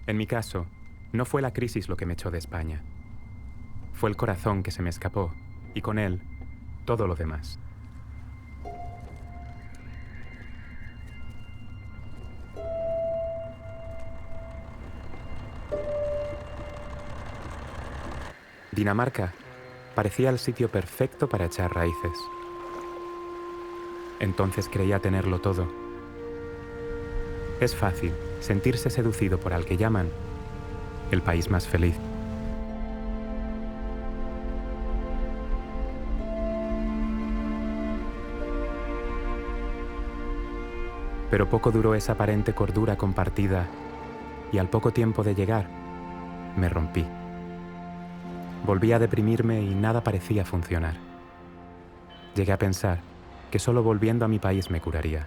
En mi caso, no fue la crisis lo que me echó de España. Fue el corazón que se me escapó, y con él, todo lo demás. Dinamarca parecía el sitio perfecto para echar raíces. Entonces creía tenerlo todo. Es fácil sentirse seducido por al que llaman el país más feliz. Pero poco duró esa aparente cordura compartida y al poco tiempo de llegar, me rompí. Volví a deprimirme y nada parecía funcionar. Llegué a pensar que solo volviendo a mi país me curaría.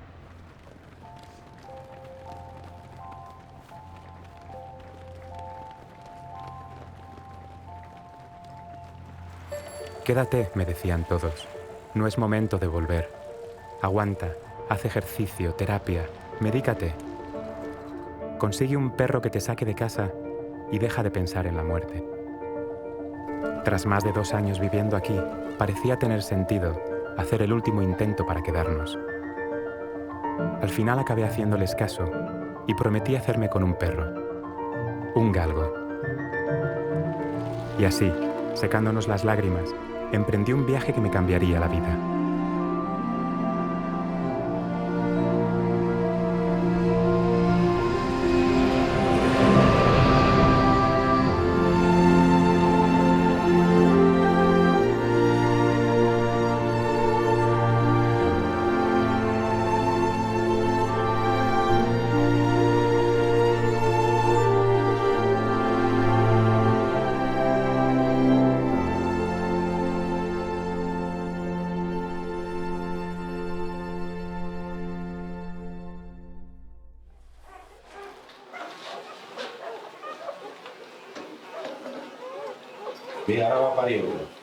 Quédate, me decían todos. No es momento de volver. Aguanta, haz ejercicio, terapia, medícate. Consigue un perro que te saque de casa y deja de pensar en la muerte. Tras más de 2 años viviendo aquí, parecía tener sentido hacer el último intento para quedarnos. Al final acabé haciéndoles caso y prometí hacerme con un perro, un galgo. Y así, secándonos las lágrimas, emprendí un viaje que me cambiaría la vida. Mira, ahora va a parir uno.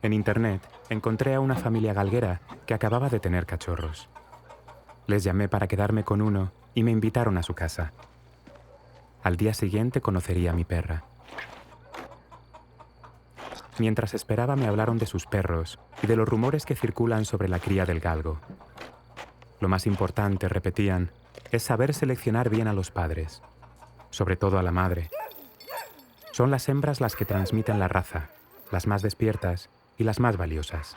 En internet encontré a una familia galguera que acababa de tener cachorros. Les llamé para quedarme con uno y me invitaron a su casa. Al día siguiente conocería a mi perra. Mientras esperaba me hablaron de sus perros y de los rumores que circulan sobre la cría del galgo. Lo más importante, repetían, es saber seleccionar bien a los padres, sobre todo a la madre. Son las hembras las que transmiten la raza, las más despiertas y las más valiosas.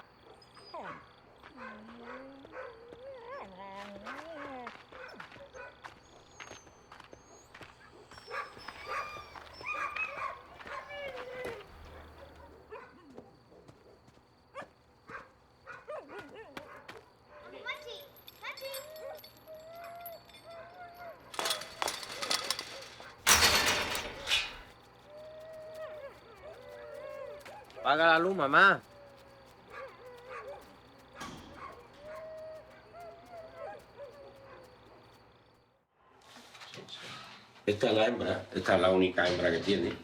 Apaga la luz, mamá. Esta es la hembra, esta es la única hembra que tiene, ¿eh?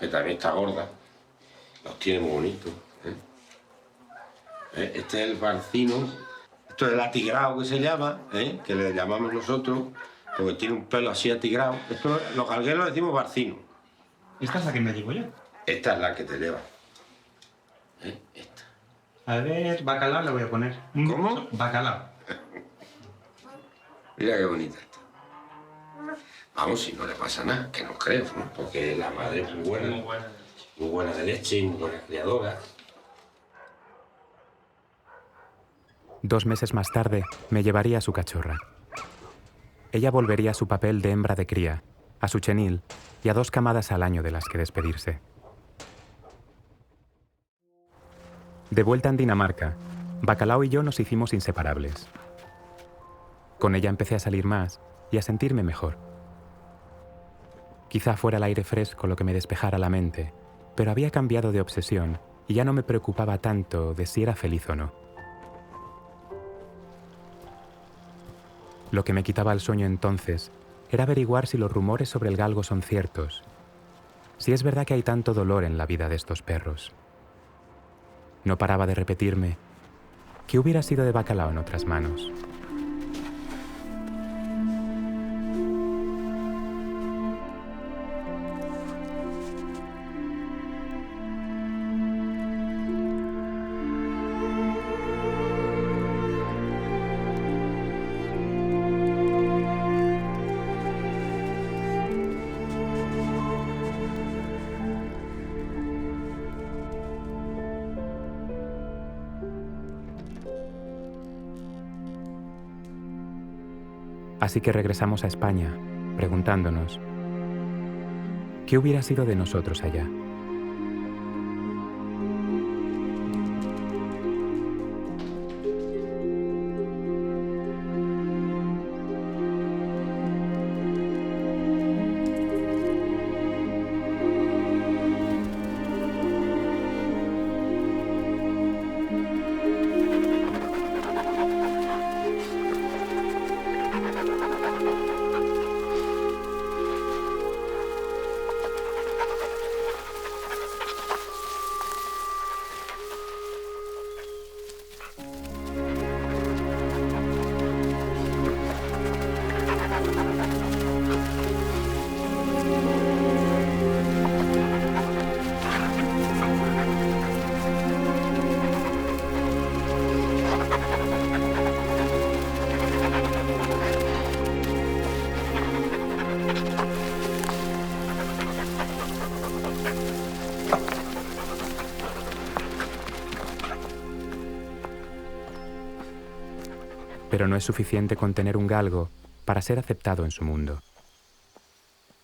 Que también está gorda, los tiene muy bonitos. Este es el barcino, esto es el atigrado que se llama, que le llamamos nosotros, porque tiene un pelo así atigrado. Esto, los galgueros le decimos barcino. ¿Esta es la que me llevo yo? Esta es la que te lleva. Esta. A ver, bacalao le voy a poner. ¿Cómo? Bacalao. Mira qué bonita esta. Vamos, si no le pasa nada, que no creo, ¿no? Porque la madre es muy buena. Muy buena de leche y muy buena criadora. 2 meses más tarde, me llevaría a su cachorra. Ella volvería a su papel de hembra de cría, a su chenil y a 2 camadas al año de las que despedirse. De vuelta en Dinamarca, Bacalao y yo nos hicimos inseparables. Con ella empecé a salir más y a sentirme mejor. Quizá fuera el aire fresco lo que me despejara la mente, pero había cambiado de obsesión y ya no me preocupaba tanto de si era feliz o no. Lo que me quitaba el sueño entonces era averiguar si los rumores sobre el galgo son ciertos, si es verdad que hay tanto dolor en la vida de estos perros. No paraba de repetirme, ¿qué hubiera sido de Bacalao en otras manos? Así que regresamos a España, preguntándonos, ¿qué hubiera sido de nosotros allá? Pero no es suficiente con tener un galgo para ser aceptado en su mundo.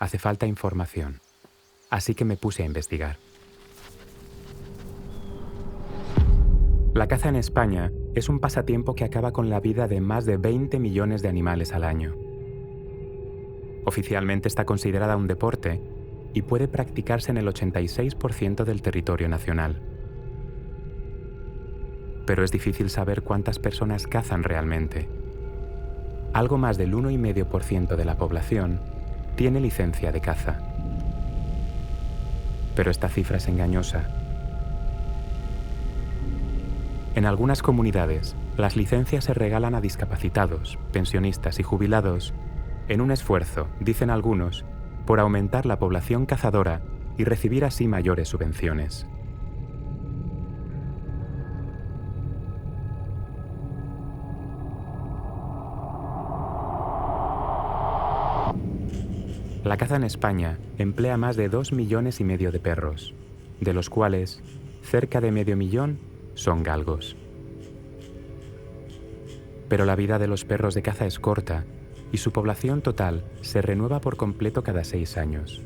Hace falta información, así que me puse a investigar. La caza en España es un pasatiempo que acaba con la vida de más de 20 millones de animales al año. Oficialmente está considerada un deporte y puede practicarse en el 86% del territorio nacional. Pero es difícil saber cuántas personas cazan realmente. Algo más del 1,5% de la población tiene licencia de caza. Pero esta cifra es engañosa. En algunas comunidades, las licencias se regalan a discapacitados, pensionistas y jubilados en un esfuerzo, dicen algunos, por aumentar la población cazadora y recibir así mayores subvenciones. La caza en España emplea más de 2,5 millones de perros, de los cuales cerca de 500,000 son galgos. Pero la vida de los perros de caza es corta y su población total se renueva por completo cada 6 años.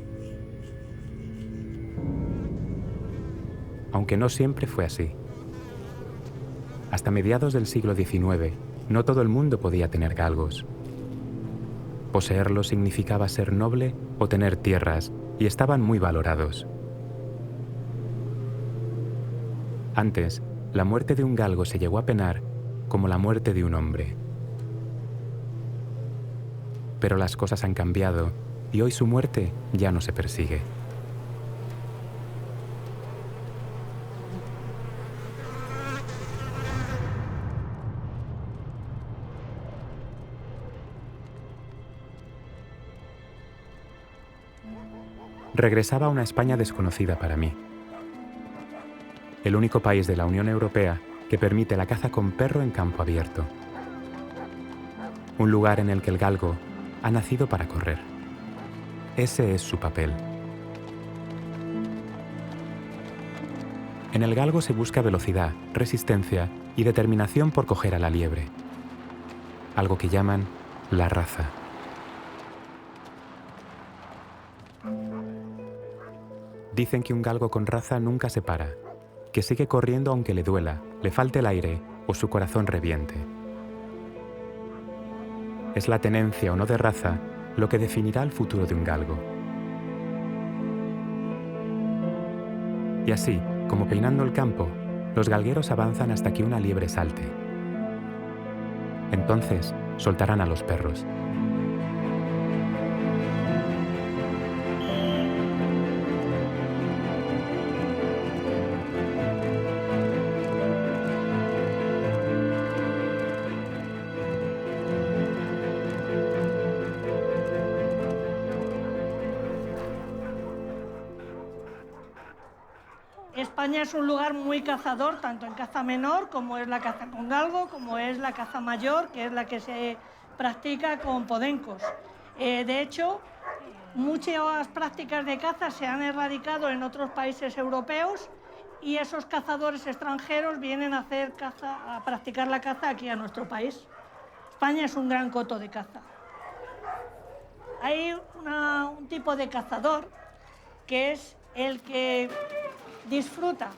Aunque no siempre fue así. Hasta mediados del siglo XIX, no todo el mundo podía tener galgos. Poseerlos significaba ser noble o tener tierras, y estaban muy valorados. Antes, la muerte de un galgo se llegó a penar como la muerte de un hombre. Pero las cosas han cambiado, y hoy su muerte ya no se persigue. Regresaba a una España desconocida para mí. El único país de la Unión Europea que permite la caza con perro en campo abierto. Un lugar en el que el galgo ha nacido para correr. Ese es su papel. En el galgo se busca velocidad, resistencia y determinación por coger a la liebre. Algo que llaman la raza. Dicen que un galgo con raza nunca se para, que sigue corriendo aunque le duela, le falte el aire o su corazón reviente. Es la tenencia o no de raza lo que definirá el futuro de un galgo. Y así, como peinando el campo, los galgueros avanzan hasta que una liebre salte. Entonces, soltarán a los perros. España es un lugar muy cazador, tanto en caza menor, como es la caza con galgo, como es la caza mayor, que es la que se practica con podencos. De hecho, muchas prácticas de caza se han erradicado en otros países europeos y esos cazadores extranjeros vienen a hacer caza, a practicar la caza aquí a nuestro país. España es un gran coto de caza. Hay un tipo de cazador que es el que disfruta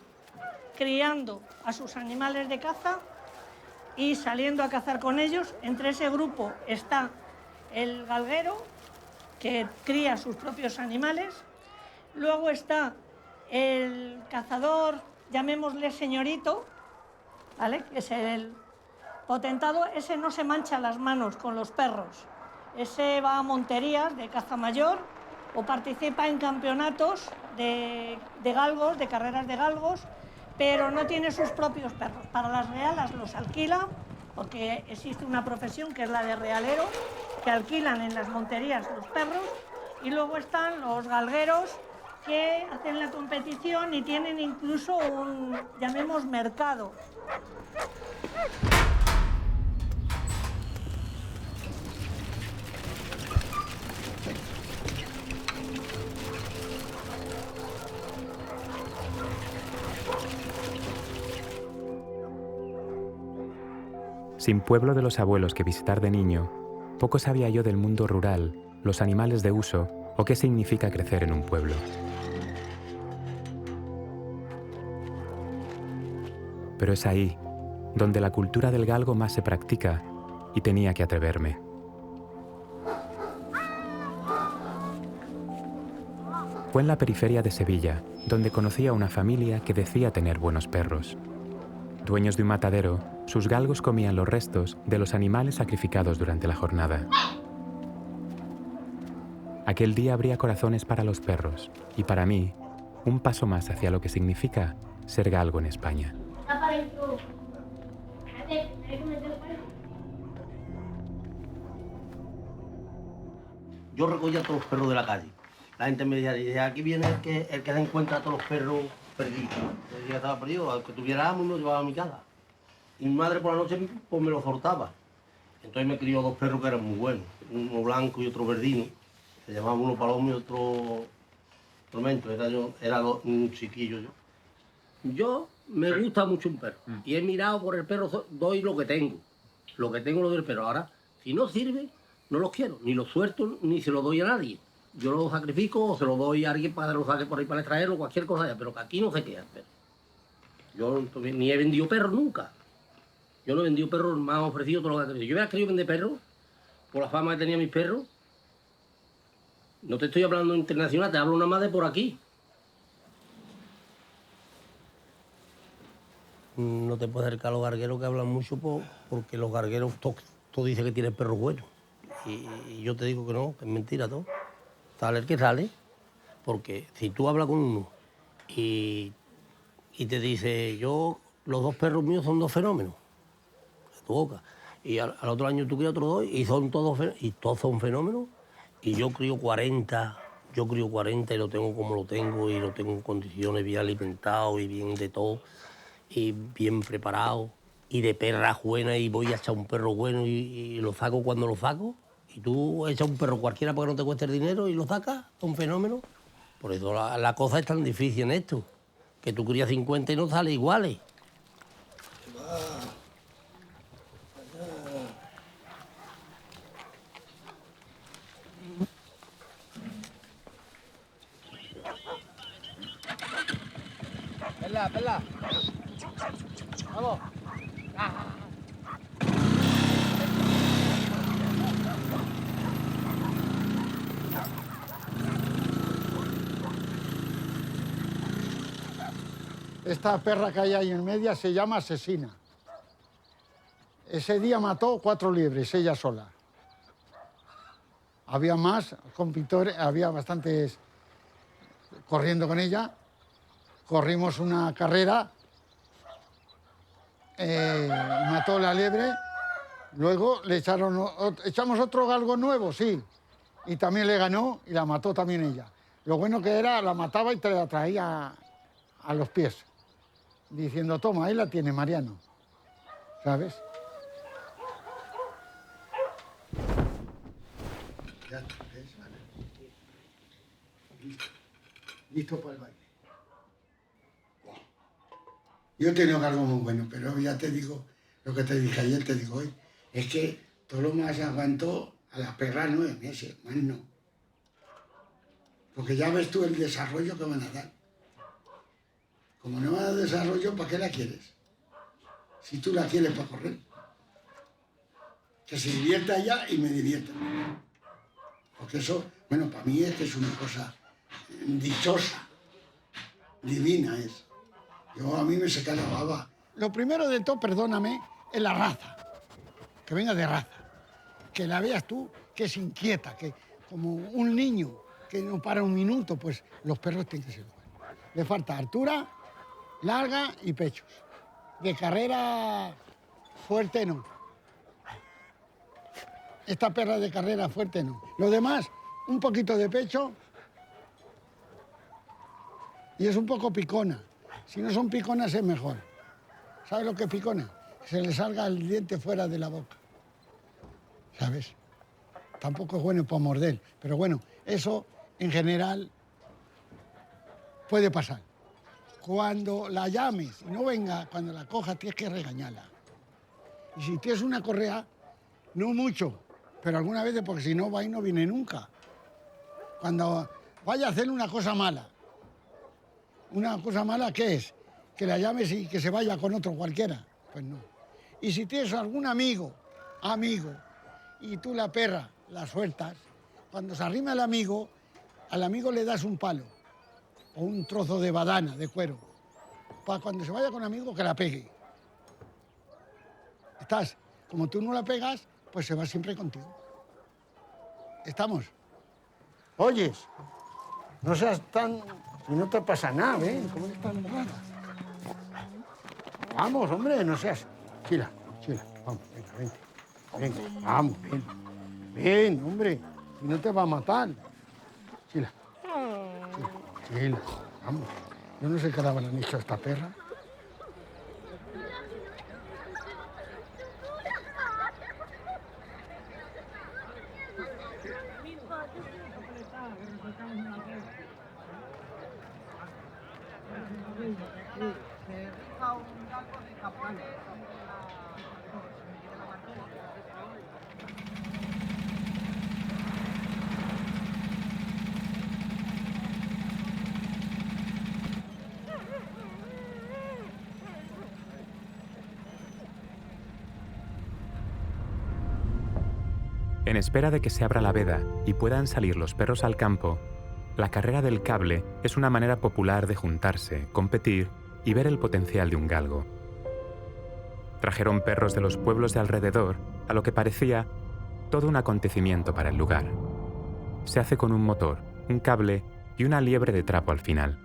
criando a sus animales de caza y saliendo a cazar con ellos. Entre ese grupo está el galguero, que cría sus propios animales. Luego está el cazador, llamémosle señorito, ¿vale?, que es el potentado. Ese no se mancha las manos con los perros. Ese va a monterías de caza mayor o participa en campeonatos de galgos, de carreras de galgos, pero no tiene sus propios perros. Para las realas los alquila, porque existe una profesión que es la de realero, que alquilan en las monterías los perros. Y luego están los galgueros, que hacen la competición y tienen incluso un, llamemos, mercado. Sin pueblo de los abuelos que visitar de niño, poco sabía yo del mundo rural, los animales de uso o qué significa crecer en un pueblo. Pero es ahí donde la cultura del galgo más se practica y tenía que atreverme. Fue en la periferia de Sevilla, donde conocí a una familia que decía tener buenos perros. Dueños de un matadero, sus galgos comían los restos de los animales sacrificados durante la jornada. Aquel día habría corazones para los perros y para mí, un paso más hacia lo que significa ser galgo en España. Yo recogía a todos los perros de la calle. La gente me decía, aquí viene el que se encuentra a todos los perros perdidos. Yo decía, estaba perdido, al que tuviera amo me lo llevaba a mi casa. Y mi madre por la noche pues, me lo soltaba. Entonces me crió dos perros que eran muy buenos, uno blanco y otro verdino. Se llamaban uno Palomo y otro Tormento. Era un chiquillo yo. Yo me gusta mucho un perro. Y he mirado por el perro, doy lo que tengo. Lo que tengo lo doy al perro. Ahora, si no sirve, no los quiero. Ni los suelto, ni se los doy a nadie. Yo los sacrifico o se los doy a alguien para que los saque por ahí para extraerlo, cualquier cosa ya. Pero que aquí no se queda el perro. Yo ni he vendido perros nunca. Yo no he vendido perros, me han ofrecido todo lo que he querido. Yo hubiera querido vender perros, por la fama que tenía mis perros. No te estoy hablando internacional, te hablo nada más de por aquí. No te puedes acercar a los gargueros que hablan mucho porque los gargueros todos dicen que tienen perros buenos. Y yo te digo que no, que es mentira todo. Sale el que sale, porque si tú hablas con uno y te dice, los dos perros míos son dos fenómenos, de tu boca, y al otro año tú crías otros dos y todos son fenómenos, y yo crío 40 y lo tengo como lo tengo, y lo tengo en condiciones bien alimentado y bien de todo, y bien preparado, y de perra buena, y voy a echar un perro bueno y lo saco cuando lo saco. Y tú echas un perro cualquiera porque no te cueste el dinero y lo sacas, es un fenómeno. Por eso la cosa es tan difícil en esto, que tú crías 50 y no sale iguales. Pela. Vamos. Esta perra que hay ahí en media se llama Asesina. Ese día mató 4 liebres, ella sola. Había más compitores, había bastantes corriendo con ella. Corrimos una carrera, mató la liebre, luego le echamos otro galgo nuevo, sí, y también le ganó y la mató también ella. Lo bueno que era, la mataba y te la traía a los pies, diciendo, toma, ahí la tiene Mariano, ¿sabes? Ya, ¿ves? Vale. Listo para el baile. Yo he tenido algo muy bueno, pero ya te digo, lo que te dije ayer, te digo hoy, es que todo lo más aguantó a la perra 9 meses, más no. Porque ya ves tú el desarrollo que van a dar. Como no van a dar desarrollo, ¿para qué la quieres? Si tú la quieres para correr. Que se divierta ella y me divierta. Porque eso, bueno, para mí es que es una cosa dichosa, divina es. A mí me seca la baba. Lo primero de todo, perdóname, es la raza. Que venga de raza. Que la veas tú, que es inquieta, que como un niño que no para un minuto, pues los perros tienen que ser buenos. Le falta altura, larga y pechos. De carrera fuerte no. Esta perra de carrera fuerte no. Lo demás, un poquito de pecho y es un poco picona. Si no son piconas es mejor. ¿Sabes lo que es picona? Que se le salga el diente fuera de la boca. ¿Sabes? Tampoco es bueno para morder. Pero bueno, eso en general puede pasar. Cuando la llames y no venga, cuando la cojas tienes que regañarla. Y si tienes una correa, no mucho, pero alguna vez, porque si no va y no viene nunca. Cuando vaya a hacer una cosa mala, ¿qué es? Que la llames y que se vaya con otro cualquiera. Pues no. Y si tienes algún amigo, y tú la perra la sueltas, cuando se arrima el amigo, al amigo le das un palo o un trozo de badana, de cuero, para cuando se vaya con amigo que la pegue. ¿Estás? Como tú no la pegas, pues se va siempre contigo. ¿Estamos? ¿Oyes? No seas tan... Si no te pasa nada, ¿ven? ¿Cómo eres tan rara? Vamos, hombre, no seas... Chila, vamos, venga, vente. Venga, vamos, ven. Ven, hombre, si no te va a matar. Chila, vamos. Yo no sé qué le habrán hecho a esta perra. En espera de que se abra la veda y puedan salir los perros al campo, la carrera del cable es una manera popular de juntarse, competir y ver el potencial de un galgo. Trajeron perros de los pueblos de alrededor, a lo que parecía todo un acontecimiento para el lugar. Se hace con un motor, un cable y una liebre de trapo al final.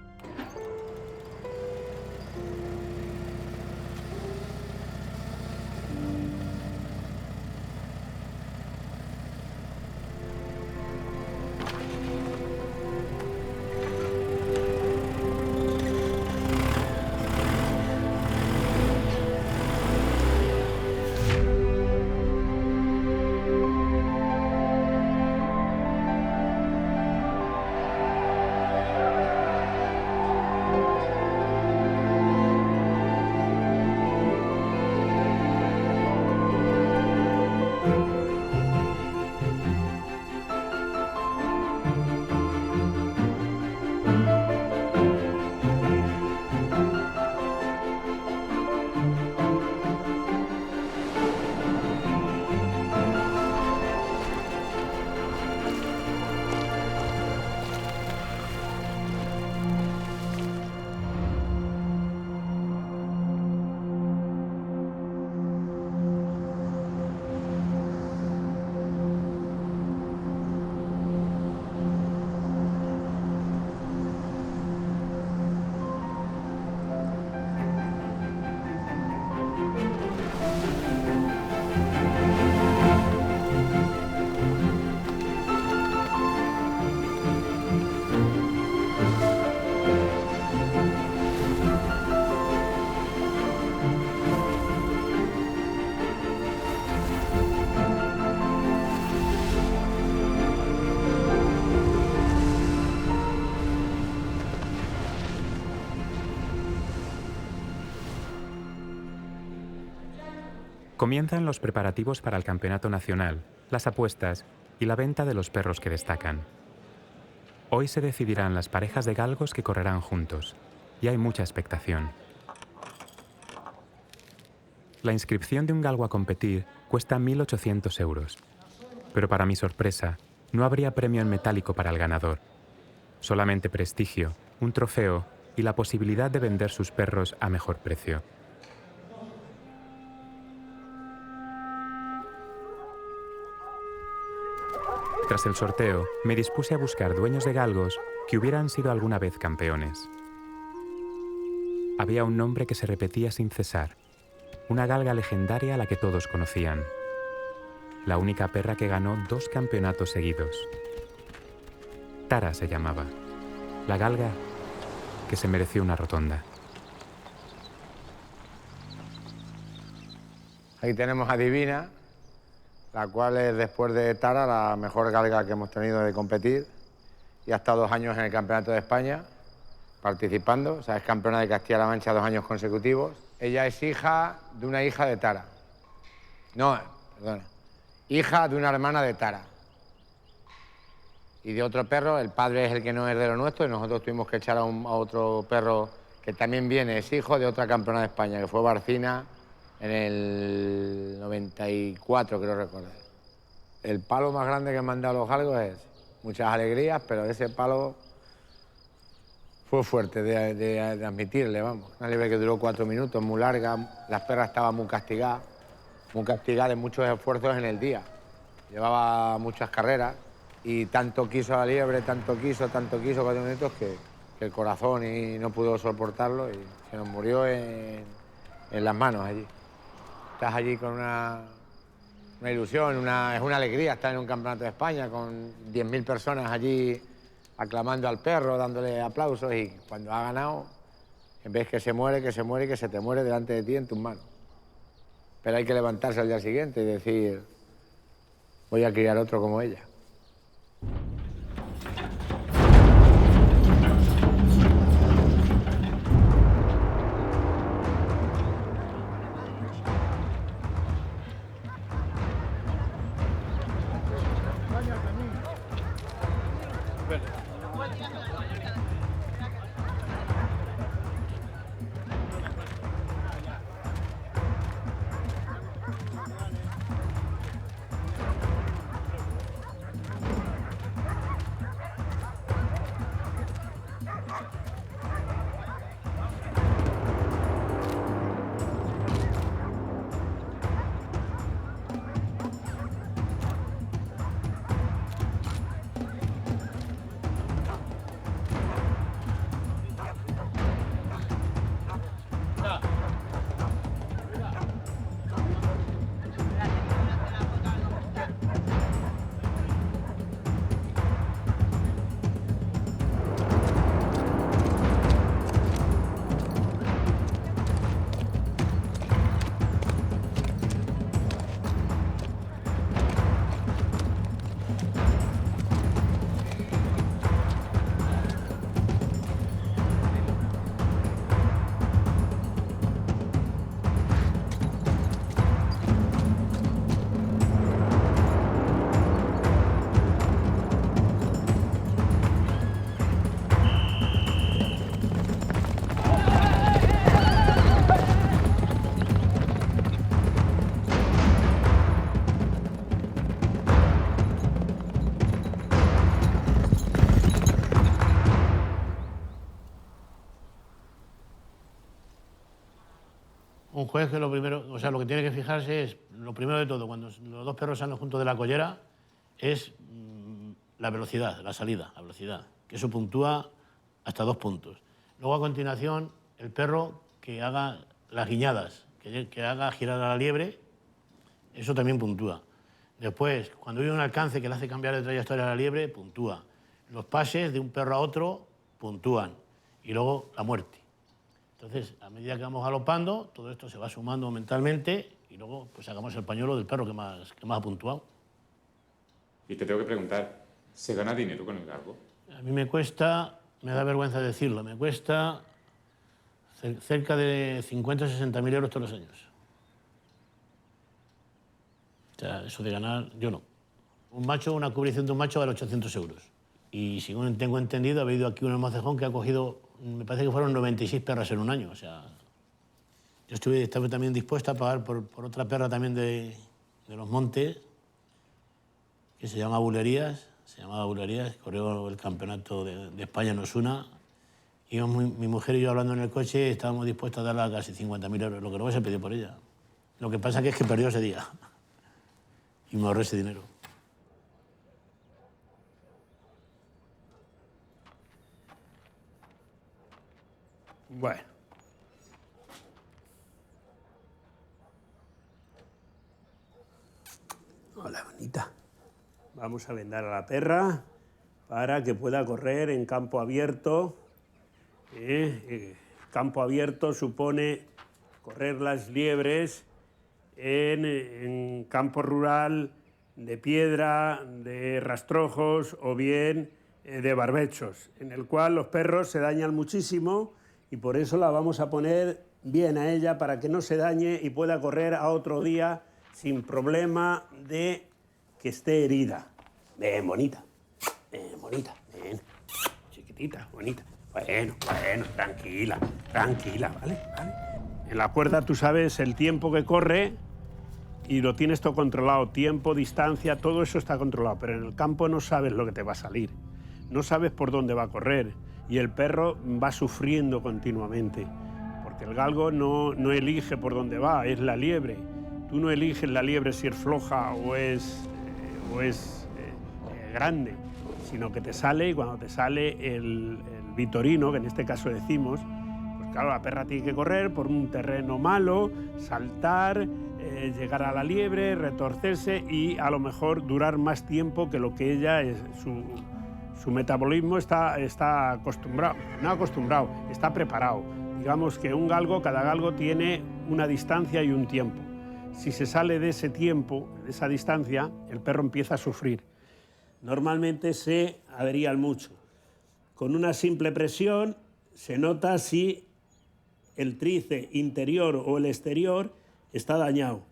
Comienzan los preparativos para el campeonato nacional, las apuestas y la venta de los perros que destacan. Hoy se decidirán las parejas de galgos que correrán juntos, y hay mucha expectación. La inscripción de un galgo a competir cuesta 1.800 euros, pero para mi sorpresa, no habría premio en metálico para el ganador. Solamente prestigio, un trofeo y la posibilidad de vender sus perros a mejor precio. Tras el sorteo, me dispuse a buscar dueños de galgos que hubieran sido alguna vez campeones. Había un nombre que se repetía sin cesar, una galga legendaria a la que todos conocían. La única perra que ganó 2 campeonatos seguidos. Tara se llamaba, la galga que se mereció una rotonda. Ahí tenemos a Divina, la cual es, después de Tara, la mejor galga que hemos tenido de competir y ha estado 2 años en el Campeonato de España participando. O sea, es campeona de Castilla-La Mancha 2 años consecutivos. Ella es hija de una hija de Tara. No, perdona. Hija de una hermana de Tara. Y de otro perro, el padre es el que no es de lo nuestro y nosotros tuvimos que echar a otro perro que también viene, es hijo de otra campeona de España, que fue Barcina en el 94, creo recordar. El palo más grande que me han dado los galgos es muchas alegrías, pero ese palo fue fuerte de admitirle, vamos. Una liebre que duró 4 minutos, muy larga, las perras estaban muy castigadas de muchos esfuerzos en el día. Llevaba muchas carreras y tanto quiso la liebre, tanto quiso, 4 minutos, que el corazón y no pudo soportarlo y se nos murió en las manos allí. Estás allí con una ilusión, es una alegría estar en un campeonato de España con 10.000 personas allí aclamando al perro, dándole aplausos, y cuando ha ganado, ves que se muere y que se te muere delante de ti en tus manos. Pero hay que levantarse al día siguiente y decir, voy a criar otro como ella. Un juez que lo primero, o sea, lo que tiene que fijarse es, lo primero de todo, cuando los 2 perros salen juntos de la collera, es la velocidad, la salida, la velocidad, que eso puntúa hasta 2 puntos. Luego, a continuación, el perro que haga las guiñadas, que haga girar a la liebre, eso también puntúa. Después, cuando hay un alcance que le hace cambiar de trayectoria a la liebre, puntúa. Los pases de un perro a otro puntúan. Y luego la muerte. Entonces, a medida que vamos galopando, todo esto se va sumando mentalmente y luego pues sacamos el pañuelo del perro que más ha puntuado. Y te tengo que preguntar, ¿se gana dinero con el galgo? A mí me cuesta, me da vergüenza decirlo, me cuesta cerca de 50 o 60.000 euros todos los años. O sea, eso de ganar, yo no. Un macho, una cubrición de un macho vale 800 euros. Y según tengo entendido, ha habido aquí un almacejón que ha cogido, me parece que fueron 96 perras en un año. O sea, yo estaba también dispuesto a pagar por otra perra también de los montes, que se llama Bulerías. Se llamaba Bulerías, corrió el campeonato de España en Osuna. Íbamos, mi mujer y yo hablando en el coche, estábamos dispuestos a darle casi 50.000 euros, lo que no se pidió por ella. Lo que pasa es que perdió ese día y me ahorré ese dinero. Bueno. Hola, bonita. Vamos a vendar a la perra para que pueda correr en campo abierto. Campo abierto supone correr las liebres en campo rural de piedra, de rastrojos o bien de barbechos, en el cual los perros se dañan muchísimo y por eso la vamos a poner bien a ella para que no se dañe y pueda correr a otro día sin problema de que esté herida. Ven, bonita. Ven, bonita. Ven. Chiquitita, bonita. Bueno, tranquila, ¿vale? En la cuerda tú sabes el tiempo que corre y lo tienes todo controlado. Tiempo, distancia, todo eso está controlado. Pero en el campo no sabes lo que te va a salir. No sabes por dónde va a correr. Y el perro va sufriendo continuamente. Porque el galgo no elige por dónde va, es la liebre. Tú no eliges la liebre si es floja o es grande, sino que te sale, y cuando te sale el vitorino, que en este caso decimos, pues claro, la perra tiene que correr por un terreno malo, saltar, llegar a la liebre, retorcerse y a lo mejor durar más tiempo que lo que ella es. Su metabolismo está acostumbrado, no acostumbrado, está preparado. Digamos que un galgo, cada galgo tiene una distancia y un tiempo. Si se sale de ese tiempo, de esa distancia, el perro empieza a sufrir. Normalmente se averían mucho. Con una simple presión se nota si el tríceps interior o el exterior está dañado.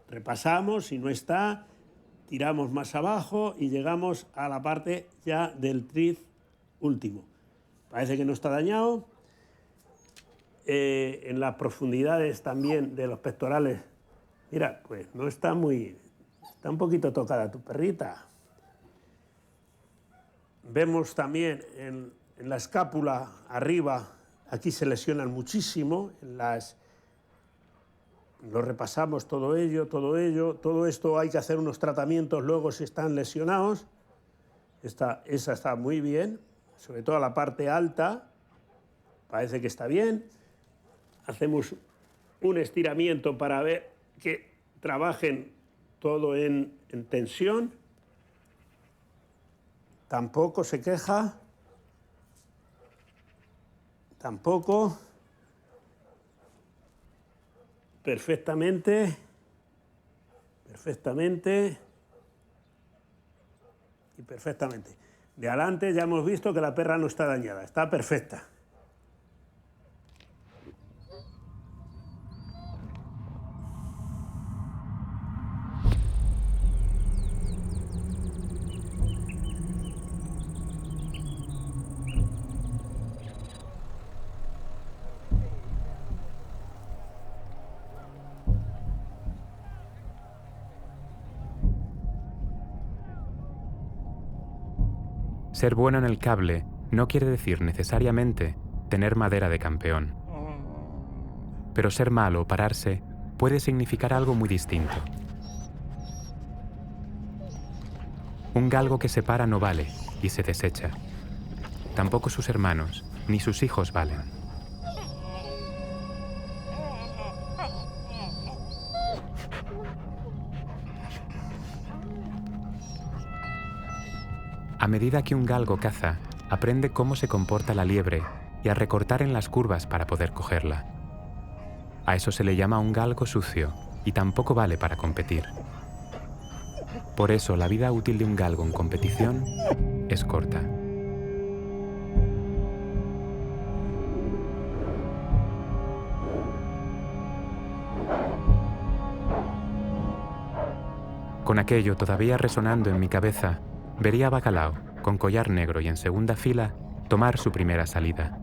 Repasamos, si no está, tiramos más abajo y llegamos a la parte ya del tríceps último. Parece que no está dañado. En las profundidades también de los pectorales, mira, pues no está muy... Está un poquito tocada tu perrita. Vemos también en la escápula arriba, aquí se lesionan muchísimo, lo repasamos todo esto hay que hacer unos tratamientos luego si están lesionados. Esa está muy bien, sobre todo la parte alta, parece que está bien. Hacemos un estiramiento para ver que trabajen todo en tensión. Tampoco se queja. Tampoco. Perfectamente. Y perfectamente. De adelante ya hemos visto que la perra no está dañada, está perfecta. Ser bueno en el cable no quiere decir necesariamente tener madera de campeón. Pero ser malo o pararse puede significar algo muy distinto. Un galgo que se para no vale y se desecha. Tampoco sus hermanos ni sus hijos valen. A medida que un galgo caza, aprende cómo se comporta la liebre y a recortar en las curvas para poder cogerla. A eso se le llama un galgo sucio y tampoco vale para competir. Por eso la vida útil de un galgo en competición es corta. Con aquello todavía resonando en mi cabeza, vería a Bacalao, con collar negro y en segunda fila, tomar su primera salida.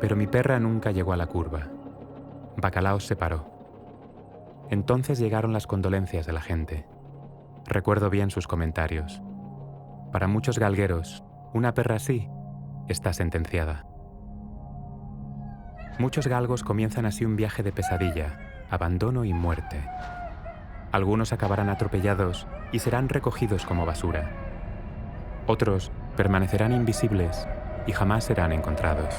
Pero mi perra nunca llegó a la curva. Bacalao se paró. Entonces llegaron las condolencias de la gente. Recuerdo bien sus comentarios. Para muchos galgueros, una perra así está sentenciada. Muchos galgos comienzan así un viaje de pesadilla, abandono y muerte. Algunos acabarán atropellados y serán recogidos como basura. Otros permanecerán invisibles y jamás serán encontrados.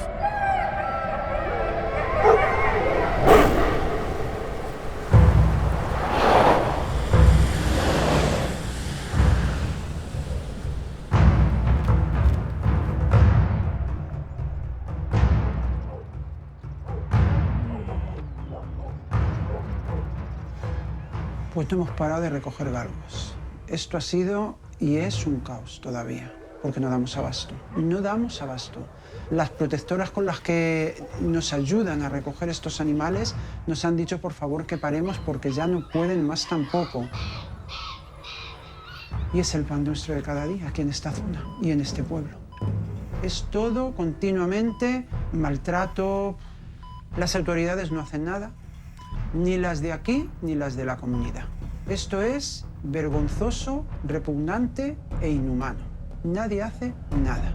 Pues no hemos parado de recoger galgos. Esto ha sido y es un caos todavía, porque no damos abasto. No damos abasto. Las protectoras con las que nos ayudan a recoger estos animales nos han dicho, por favor, que paremos porque ya no pueden más tampoco. Y es el pan nuestro de cada día aquí en esta zona y en este pueblo. Es todo continuamente maltrato. Las autoridades no hacen nada. Ni las de aquí, ni las de la comunidad. Esto es vergonzoso, repugnante e inhumano. Nadie hace nada.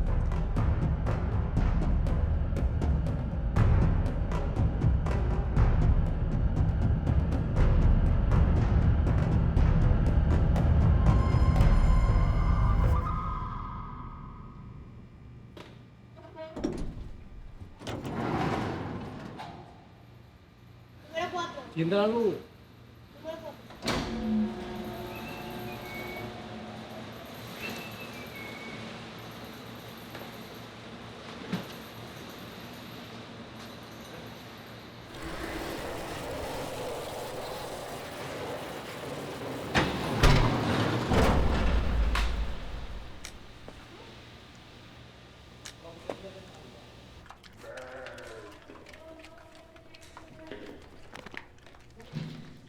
¿Quién da la luz?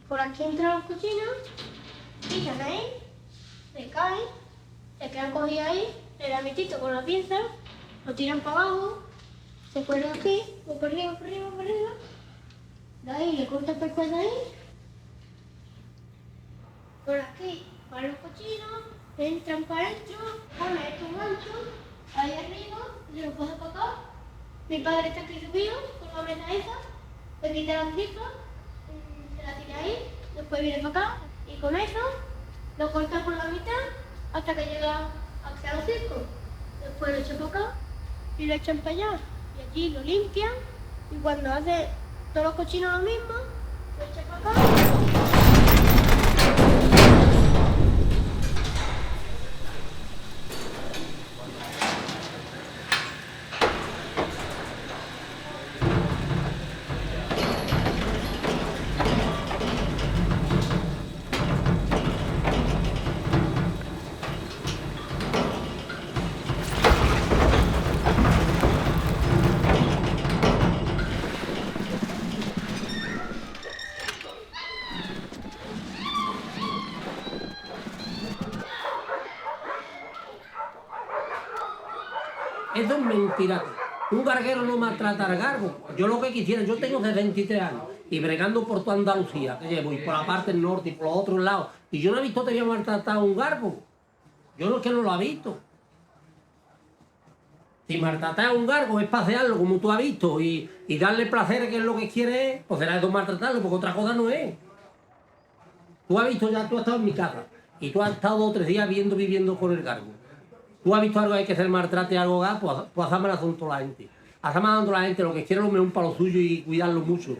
Por aquí entran los cochinos, pican ahí, se caen, se quedan cogidos ahí, le dan mitito con la pinza, lo tiran para abajo, se cuelgan aquí, por arriba, por arriba, por arriba. De ahí le cortan el pescuezo ahí. Por aquí van los cochinos, entran para adentro, ponen estos ganchos ahí arriba, se los coge para acá. Mi padre está aquí subido con la mesa esa, le quita la tripa. Se la tira ahí, después viene para acá y con eso lo corta por la mitad hasta que llega hacia los circos. Después lo echan para acá y lo echan para allá. Y allí lo limpian y cuando hace todos los cochinos lo mismo, lo echan para acá. Eso es mentiraco. Un garguero no maltrata al gargo. Yo lo que quisiera, yo tengo 63 años y bregando por toda Andalucía, que llevo, y por la parte del norte y por los otros lados, y yo no he visto que haya maltratado a un gargo. Yo no es que no lo he visto. Si maltratar a un gargo es pasearlo como tú has visto y darle placer, que es lo que quiere, pues será eso maltratarlo, porque otra cosa no es. Tú has visto ya, tú has estado en mi casa y tú has estado 2 o 3 días viviendo con el gargo. Tú has visto algo que hay que hacer maltrate a algo gas, pues hazme el asunto a la gente. Hazme a la gente lo que quiere, lo mejor un palo suyo y cuidarlo mucho.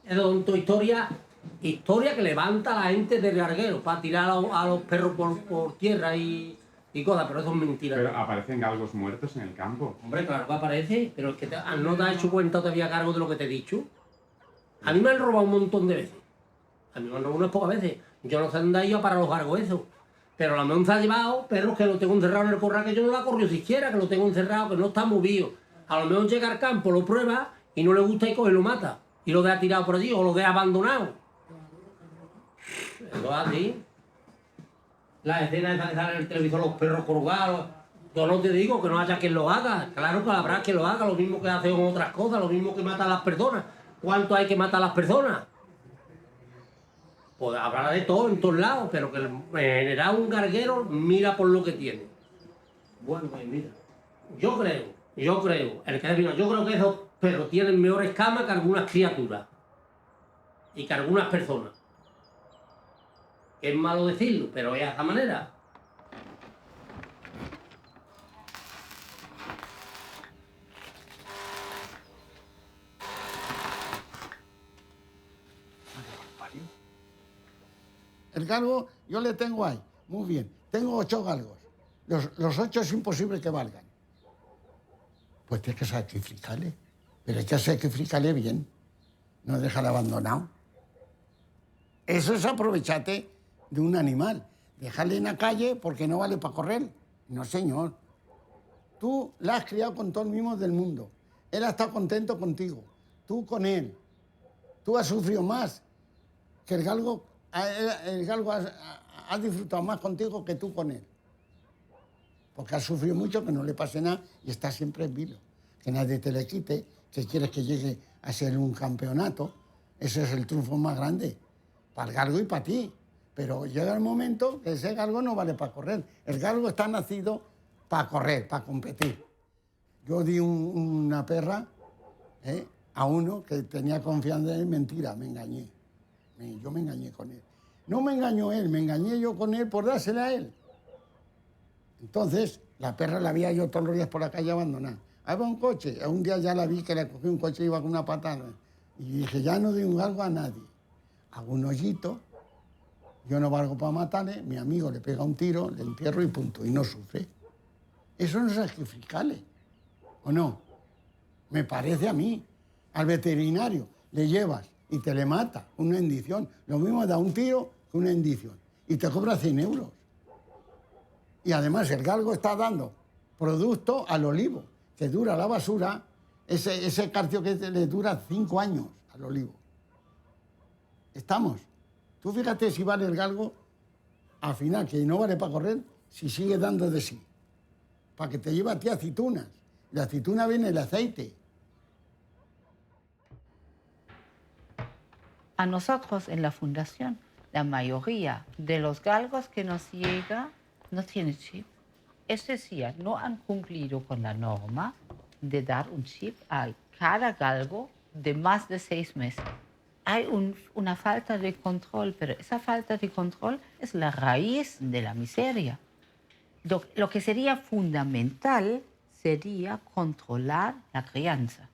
Es de historia que levanta a la gente del garguero para tirar a los perros por tierra y cosas, pero eso es mentira. Pero aparecen galgos muertos en el campo. Hombre, claro que aparece, pero es que no te has hecho cuenta todavía cargo de lo que te he dicho. A mí me han robado un montón de veces. A mí me han robado unas pocas veces. Yo no sé dónde he ido para los gargos eso. Pero la meón se ha llevado perros que lo tengo encerrado en el corral, que yo no la corro siquiera, que lo tengo encerrado, que no está movido. A lo mejor llega al campo, lo prueba y no le gusta y coge y lo mata. Y lo deja tirado por allí o lo deja abandonado. Eso es así. Las escenas esas que salen en el televisor, los perros colgados. Yo no te digo que no haya quien lo haga. Claro que habrá quien lo haga, lo mismo que hace con otras cosas, lo mismo que mata a las personas. ¿Cuánto hay que matar a las personas? Pues habrá de todo en todos lados, pero que en general un garguero mira por lo que tiene. Bueno, pues mira, yo creo, yo creo que esos perros tienen mejores camas que algunas criaturas y que algunas personas. Es malo decirlo, pero es de esa manera. El galgo yo le tengo ahí, muy bien. Tengo 8 galgos. Los 8 es imposible que valgan. Pues tienes que sacrificarle. Pero hay que sacrificarle bien. No dejarle abandonado. Eso es aprovecharte de un animal. Dejarle en la calle porque no vale para correr. No, señor. Tú la has criado con todos los mimos del mundo. Él ha estado contento contigo. Tú con él. Tú has sufrido más que el galgo. El galgo ha disfrutado más contigo que tú con él. Porque has sufrido mucho, que no le pase nada y está siempre en vilo. Que nadie te le quite, que quieres que llegue a ser un campeonato. Ese es el triunfo más grande, para el galgo y para ti. Pero llega el momento que ese galgo no vale para correr. El galgo está nacido para correr, para competir. Yo di una perra a uno que tenía confianza en él, mentira, me engañé. Yo me engañé con él. No me engañó él, me engañé yo con él por dársela a él. Entonces, la perra la veía yo todos los días por la calle abandonada. Ahí va un coche. Un día ya la vi que le cogí un coche y iba con una patada. Y dije, ya no doy un galgo a nadie. Hago un hoyito, yo no valgo para matarle, mi amigo le pega un tiro, le entierro y punto. Y no sufre. Eso no es sacrificarle, ¿o no? Me parece a mí. Al veterinario le llevas y te le mata una hendición. Lo mismo da un tiro que una hendición. Y te cobra 100 euros. Y además el galgo está dando producto al olivo, que dura la basura, ese carcio que le dura 5 años al olivo. Estamos. Tú fíjate si vale el galgo, al final, que no vale para correr, si sigue dando de sí. Para que te lleve a ti aceitunas. La aceituna viene el aceite. A nosotros en la fundación, la mayoría de los galgos que nos llega no tienen chip. Es decir, no han cumplido con la norma de dar un chip a cada galgo de más de 6 meses. Hay una falta de control, pero esa falta de control es la raíz de la miseria. Lo que sería fundamental sería controlar la crianza.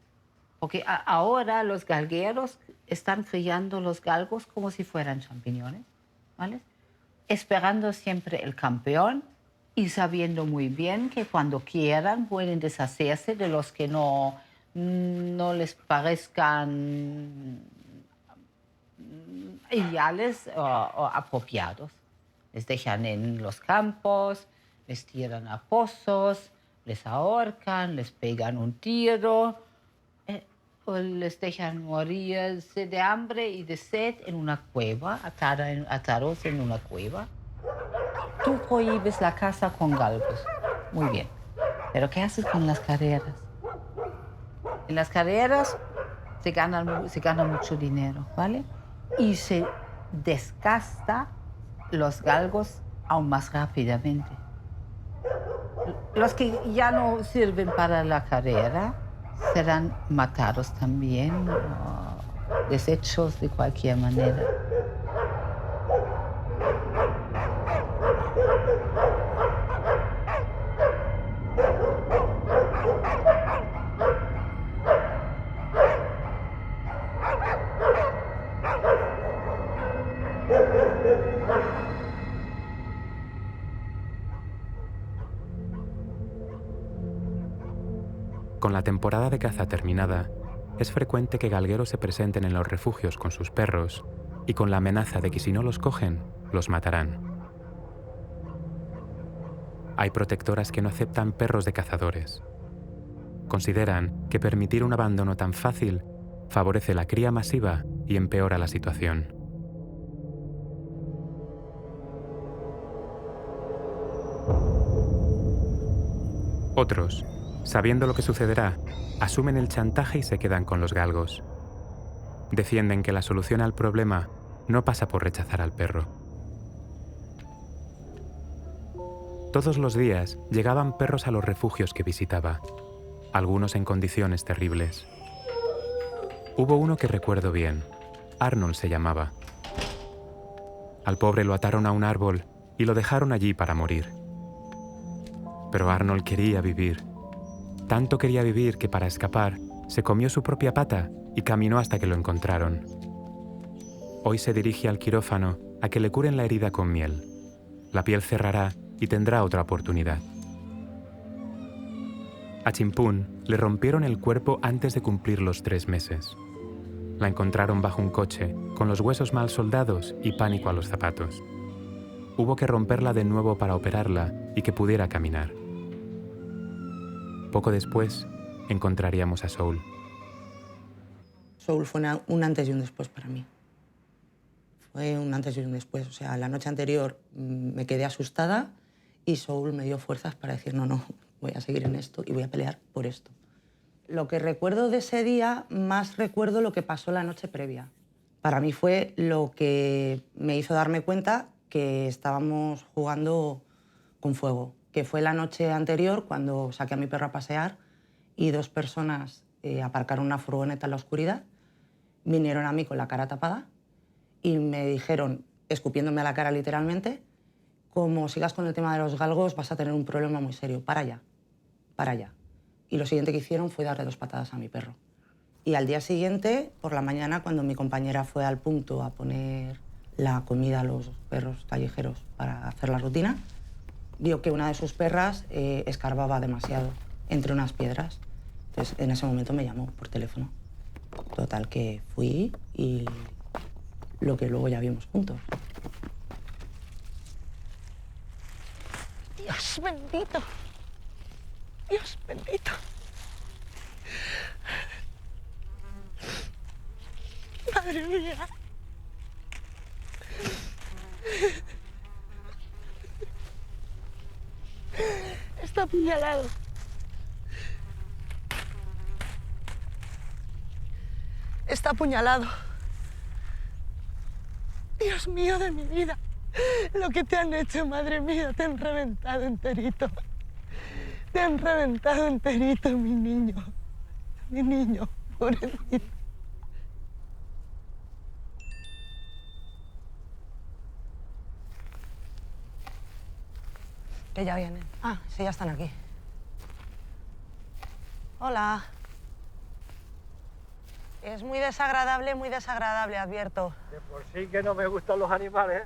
Porque ahora los galgueros están criando los galgos como si fueran champiñones, ¿vale? Esperando siempre el campeón y sabiendo muy bien que cuando quieran pueden deshacerse de los que no les parezcan ideales o apropiados. Les dejan en los campos, les tiran a pozos, les ahorcan, les pegan un tiro, o les dejan morirse de hambre y de sed en una cueva, atados en una cueva. Tú prohíbes la caza con galgos. Muy bien. ¿Pero qué haces con las carreras? En las carreras se gana mucho dinero, ¿vale? Y se desgasta los galgos aún más rápidamente. Los que ya no sirven para la carrera serán matados también, o deshechos de cualquier manera. Con la temporada de caza terminada, es frecuente que galgueros se presenten en los refugios con sus perros y con la amenaza de que si no los cogen, los matarán. Hay protectoras que no aceptan perros de cazadores. Consideran que permitir un abandono tan fácil favorece la cría masiva y empeora la situación. Otros, sabiendo lo que sucederá, asumen el chantaje y se quedan con los galgos. Defienden que la solución al problema no pasa por rechazar al perro. Todos los días llegaban perros a los refugios que visitaba, algunos en condiciones terribles. Hubo uno que recuerdo bien. Arnold se llamaba. Al pobre lo ataron a un árbol y lo dejaron allí para morir. Pero Arnold quería vivir. Tanto quería vivir que para escapar se comió su propia pata y caminó hasta que lo encontraron. Hoy se dirige al quirófano a que le curen la herida con miel. La piel cerrará y tendrá otra oportunidad. A Chimpún le rompieron el cuerpo antes de cumplir los 3 meses. La encontraron bajo un coche, con los huesos mal soldados y pánico a los zapatos. Hubo que romperla de nuevo para operarla y que pudiera caminar. Poco después, encontraríamos a Soul. Soul fue un antes y un después para mí. Fue un antes y un después. O sea, la noche anterior me quedé asustada y Soul me dio fuerzas para decir, no, voy a seguir en esto y voy a pelear por esto. Lo que recuerdo de ese día, más recuerdo lo que pasó la noche previa. Para mí fue lo que me hizo darme cuenta que estábamos jugando con fuego. Que fue la noche anterior cuando saqué a mi perro a pasear y 2 personas aparcaron una furgoneta en la oscuridad, vinieron a mí con la cara tapada y me dijeron, escupiéndome a la cara literalmente, como sigas con el tema de los galgos vas a tener un problema muy serio, para allá, para allá. Y lo siguiente que hicieron fue darle 2 patadas a mi perro. Y al día siguiente, por la mañana, cuando mi compañera fue al punto a poner la comida a los perros callejeros para hacer la rutina, vio que una de sus perras escarbaba demasiado entre unas piedras. Entonces, en ese momento me llamó por teléfono. Total, que fui y lo que luego ya vimos juntos. Dios bendito. Dios bendito. Madre mía. Está apuñalado. Está apuñalado. Dios mío de mi vida. Lo que te han hecho, madre mía, te han reventado enterito. Te han reventado enterito, mi niño. Mi niño, pobrecito. Que ya vienen. Ah, sí, ya están aquí. Hola. Es muy desagradable, advierto. De por sí que no me gustan los animales.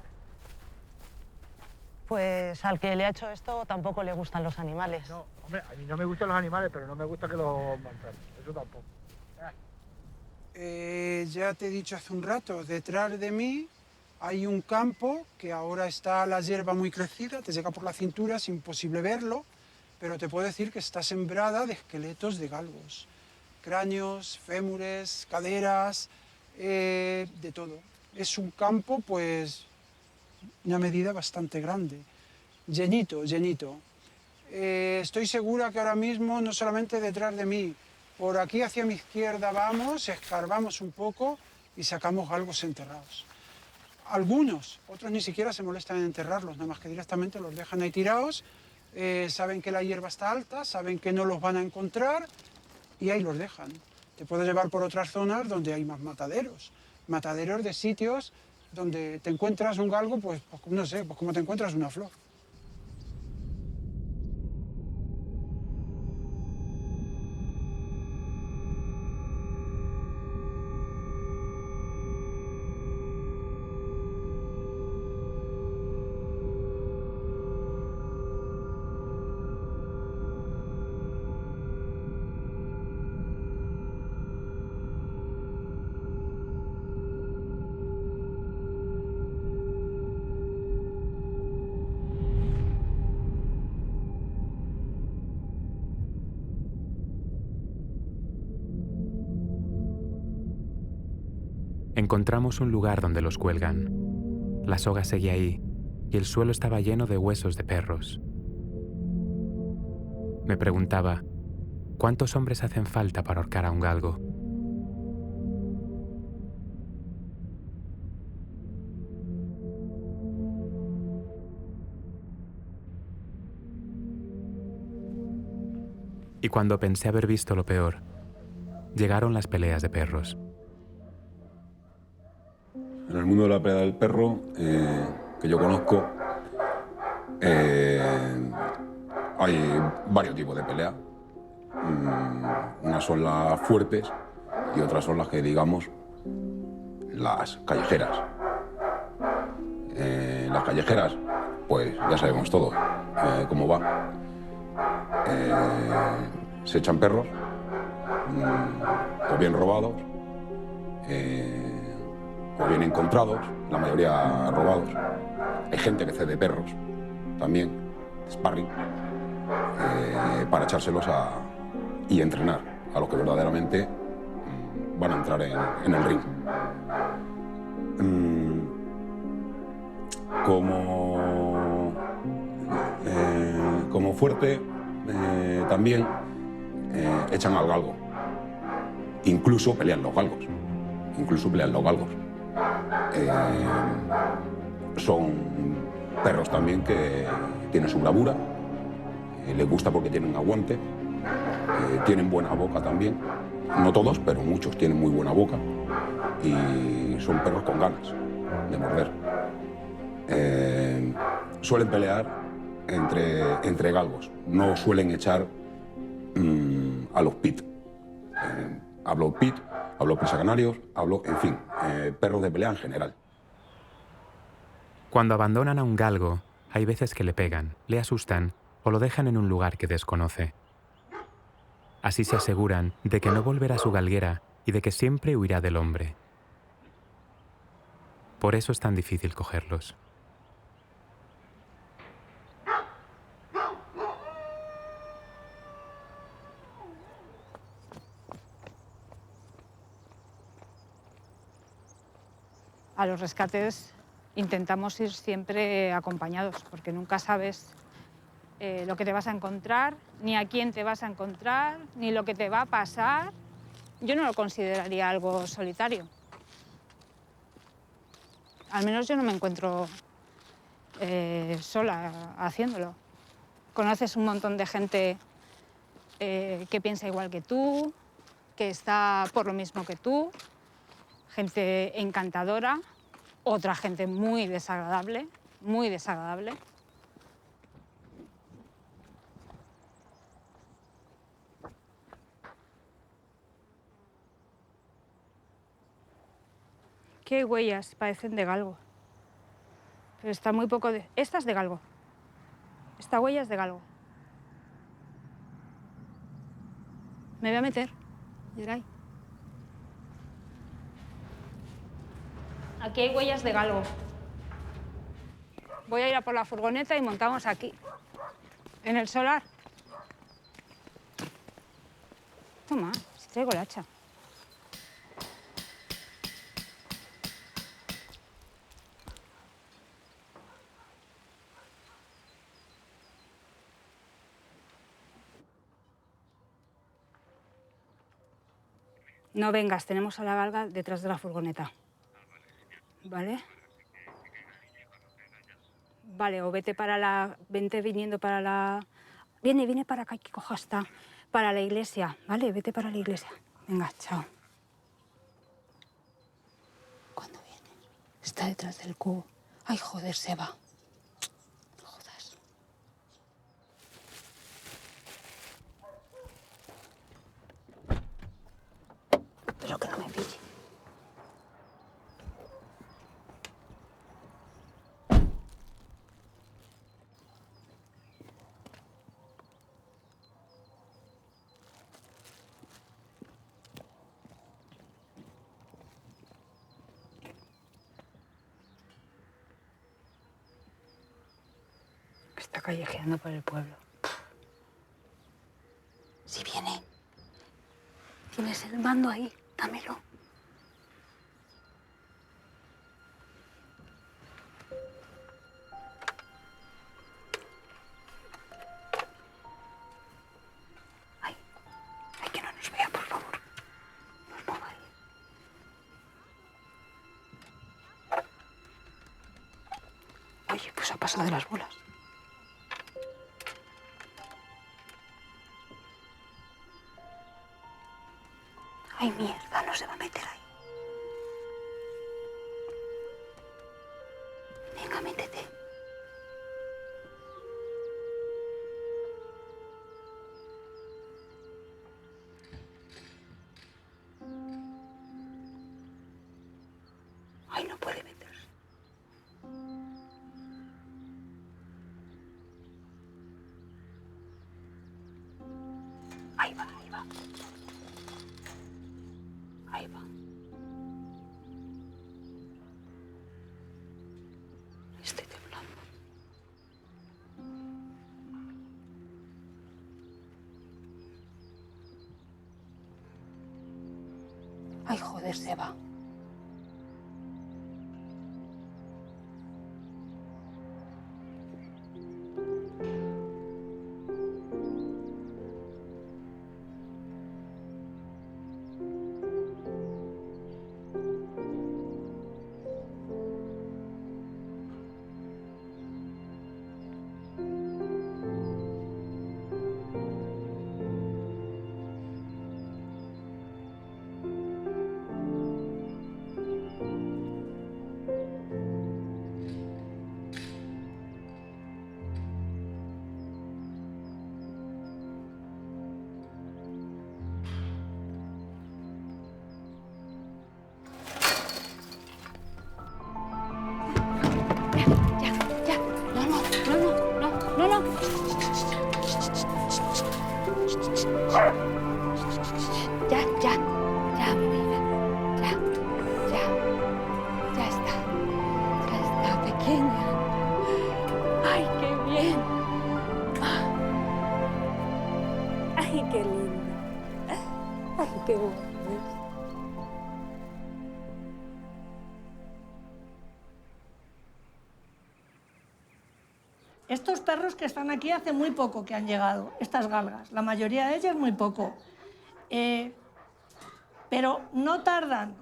Pues al que le ha hecho esto tampoco le gustan los animales. No, hombre, a mí no me gustan los animales, pero no me gusta que los maltraten. Eso tampoco. Ya te he dicho hace un rato, detrás de mí hay un campo que ahora está la hierba muy crecida, te llega por la cintura, es imposible verlo, pero te puedo decir que está sembrada de esqueletos de galgos. Cráneos, fémures, caderas, de todo. Es un campo, pues, una medida bastante grande. Llenito, llenito. Estoy segura que ahora mismo, no solamente detrás de mí, Por aquí hacia mi izquierda vamos, escarbamos un poco y sacamos galgos enterrados. Algunos, otros ni siquiera se molestan en enterrarlos, nada más que directamente los dejan ahí tirados, saben que la hierba está alta, saben que no los van a encontrar y ahí los dejan. Te puedes llevar por otras zonas donde hay más mataderos de sitios donde te encuentras un galgo, pues no sé, pues como te encuentras una flor. Encontramos un lugar donde los cuelgan. La soga seguía ahí y el suelo estaba lleno de huesos de perros. Me preguntaba, ¿cuántos hombres hacen falta para ahorcar a un galgo? Y cuando pensé haber visto lo peor, llegaron las peleas de perros. En el mundo de la pelea del perro, que yo conozco, hay varios tipos de pelea. Unas son las fuertes y otras son las que, digamos, las callejeras. Las callejeras, pues ya sabemos todo cómo va. Se echan perros, o bien robados, o bien encontrados, la mayoría robados. Hay gente que cede perros también, sparring, para echárselos y entrenar a los que verdaderamente van a entrar en el ring. Como fuerte, también echan al galgo. Incluso pelean los galgos. Son perros también que tienen su bravura, les gusta porque tienen aguante, tienen buena boca también. No todos, pero muchos tienen muy buena boca y son perros con ganas de morder. Suelen pelear entre galgos, no suelen echar a los pit. Hablo pit, hablo presa canarios, en fin, perros de pelea en general. Cuando abandonan a un galgo, hay veces que le pegan, le asustan o lo dejan en un lugar que desconoce. Así se aseguran de que no volverá a su galguera y de que siempre huirá del hombre. Por eso es tan difícil cogerlos. A los rescates intentamos ir siempre acompañados, porque nunca sabes lo que te vas a encontrar, ni a quién te vas a encontrar, ni lo que te va a pasar. Yo no lo consideraría algo solitario. Al menos yo no me encuentro sola haciéndolo. Conoces un montón de gente que piensa igual que tú, que está por lo mismo que tú, gente encantadora, otra gente muy desagradable, muy desagradable. Qué huellas, parecen de galgo. Pero está muy poco de... Esta es de galgo. Esta huella es de galgo. Me voy a meter, Geray. Aquí hay huellas de galgo. Voy a ir a por la furgoneta y montamos aquí, en el solar. Toma, si traigo el hacha. No vengas, tenemos a la galga detrás de la furgoneta. ¿Vale? Vale, o vete para la... Vente viniendo para la... Viene para acá, que coja hasta... Para la iglesia, ¿vale? Vete para la iglesia. Venga, chao. ¿Cuándo viene? Está detrás del cubo. Ay, joder, se va. Jodas. Pero que no me pille. Está callejeando por el pueblo. Si viene. Tienes el mando ahí, dámelo. Ay, que no nos vea, por favor. No os mováis. Oye, pues ha pasado de las bolas. Ay, mierda, no se va a meter ahí. Venga, métete. Ay, no puede meterse. Ahí va, ahí va. Ahí va. Estoy temblando. Ay, joder, se va. Ya, mi vida. Ya está pequeña. Ay, qué bien. Ay, qué linda. Ay, qué bueno. Estos perros que están aquí hace muy poco que han llegado, estas galgas, la mayoría de ellas muy poco. Pero no tardan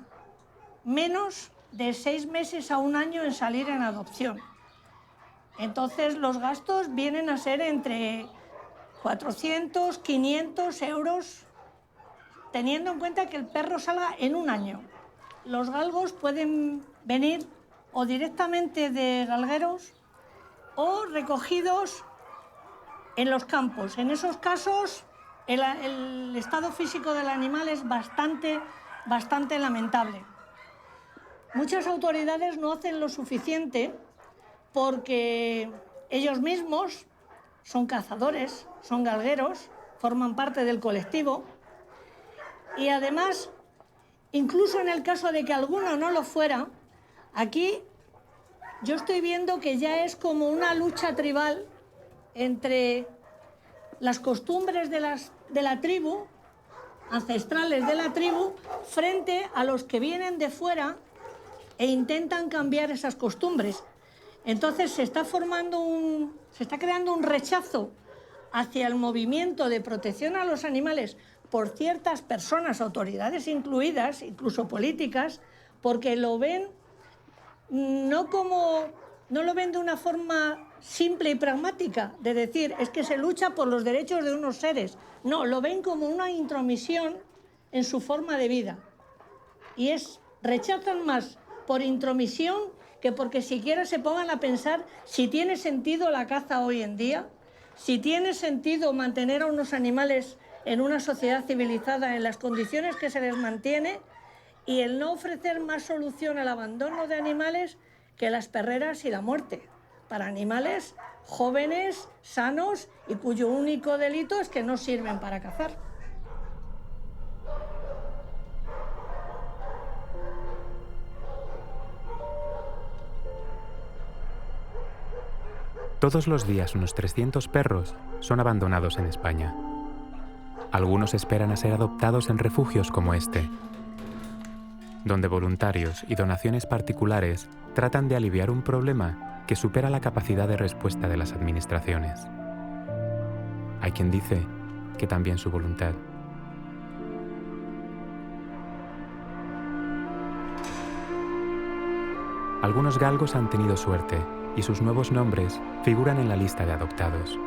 menos de 6 meses a 1 año en salir en adopción. Entonces los gastos vienen a ser entre 400, 500 euros, teniendo en cuenta que el perro salga en 1 año. Los galgos pueden venir o directamente de galgueros o recogidos en los campos. En esos casos, el estado físico del animal es bastante lamentable. Muchas autoridades no hacen lo suficiente porque ellos mismos son cazadores, son galgueros, forman parte del colectivo y además, incluso en el caso de que alguno no lo fuera, aquí yo estoy viendo que ya es como una lucha tribal entre las costumbres de la tribu, ancestrales de la tribu, frente a los que vienen de fuera e intentan cambiar esas costumbres. Entonces se está creando un rechazo hacia el movimiento de protección a los animales por ciertas personas, autoridades incluidas, incluso políticas, porque lo ven no lo ven de una forma simple y pragmática, de decir, es que se lucha por los derechos de unos seres. No, lo ven como una intromisión en su forma de vida. Y rechazan más por intromisión que porque siquiera se pongan a pensar si tiene sentido la caza hoy en día, si tiene sentido mantener a unos animales en una sociedad civilizada en las condiciones que se les mantiene, y el no ofrecer más solución al abandono de animales que las perreras y la muerte, para animales jóvenes, sanos y cuyo único delito es que no sirven para cazar. Todos los días unos 300 perros son abandonados en España. Algunos esperan a ser adoptados en refugios como este, donde voluntarios y donaciones particulares tratan de aliviar un problema que supera la capacidad de respuesta de las administraciones. Hay quien dice que también su voluntad. Algunos galgos han tenido suerte y sus nuevos nombres figuran en la lista de adoptados.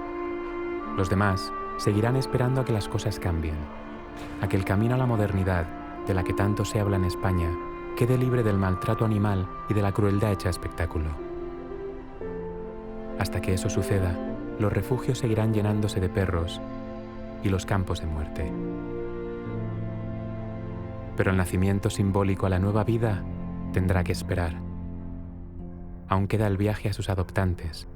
Los demás seguirán esperando a que las cosas cambien, a que el camino a la modernidad, de la que tanto se habla en España, quede libre del maltrato animal y de la crueldad hecha espectáculo. Hasta que eso suceda, los refugios seguirán llenándose de perros y los campos de muerte. Pero el nacimiento simbólico a la nueva vida tendrá que esperar. Aún queda el viaje a sus adoptantes,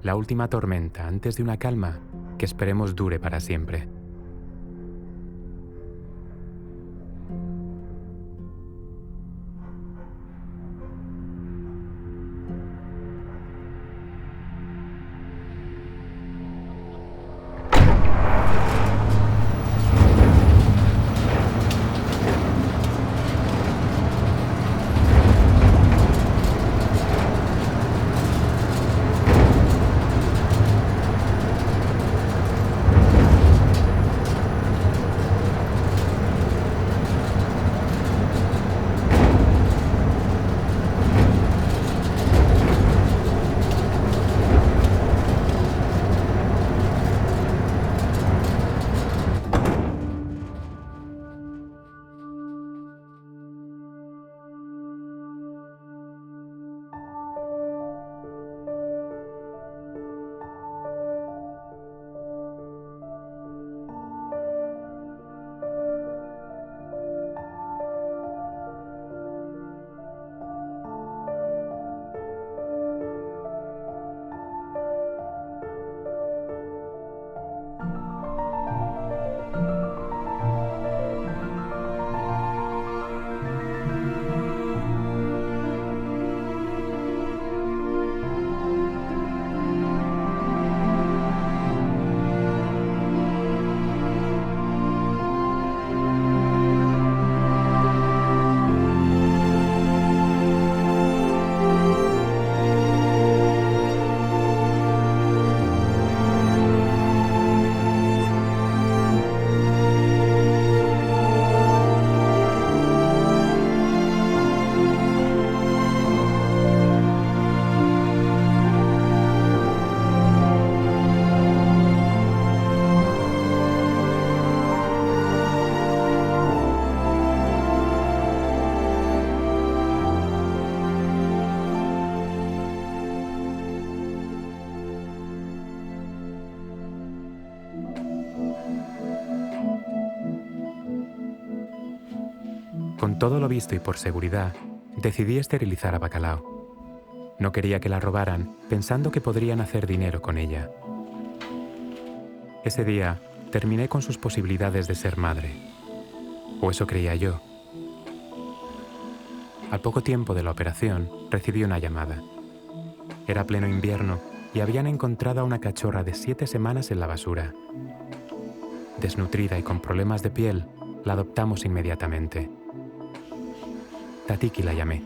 la última tormenta antes de una calma que esperemos dure para siempre. Con todo lo visto y por seguridad, decidí esterilizar a Bacalao. No quería que la robaran, pensando que podrían hacer dinero con ella. Ese día, terminé con sus posibilidades de ser madre. O eso creía yo. Al poco tiempo de la operación, recibí una llamada. Era pleno invierno y habían encontrado a una cachorra de 7 semanas en la basura. Desnutrida y con problemas de piel, la adoptamos inmediatamente. Tatiki la llamé.